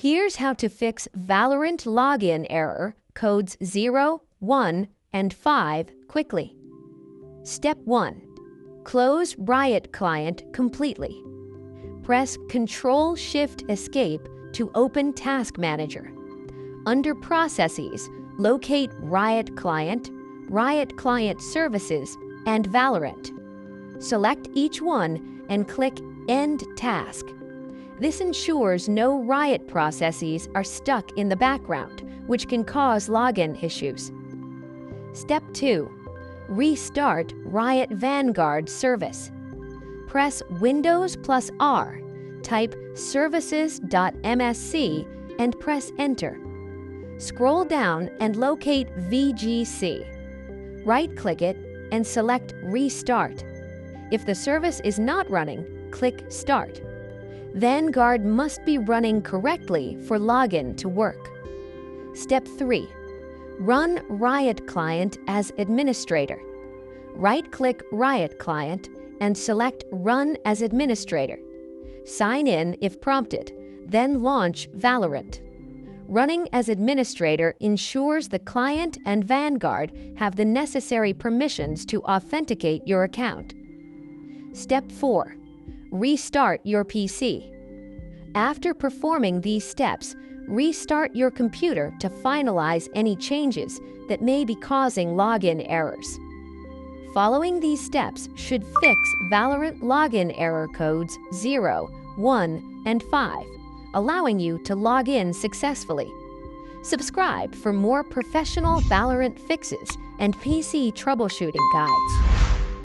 Here's how to fix Valorant login error codes 0, 1, and 5 quickly. Step 1. Close Riot Client completely. Press Ctrl-Shift-Escape to open Task Manager. Under Processes, locate Riot Client Services, and Valorant. Select each one and click End Task. This ensures no Riot processes are stuck in the background, which can cause login issues. Step 2. Restart Riot Vanguard service. Press Windows plus R, type services.msc, and press Enter. Scroll down and locate VGC. Right-click it and select Restart. If the service is not running, click Start. Vanguard must be running correctly for login to work. Step 3. Run Riot Client as administrator. Right-click Riot Client and select Run as administrator. Sign in if prompted, then launch Valorant. Running as administrator ensures the client and Vanguard have the necessary permissions to authenticate your account. Step 4. Restart your PC. After performing these steps, restart your computer to finalize any changes that may be causing login errors. Following these steps should fix Valorant login error codes 0, 1, and 5, allowing you to log in successfully. Subscribe for more professional Valorant fixes and PC troubleshooting guides.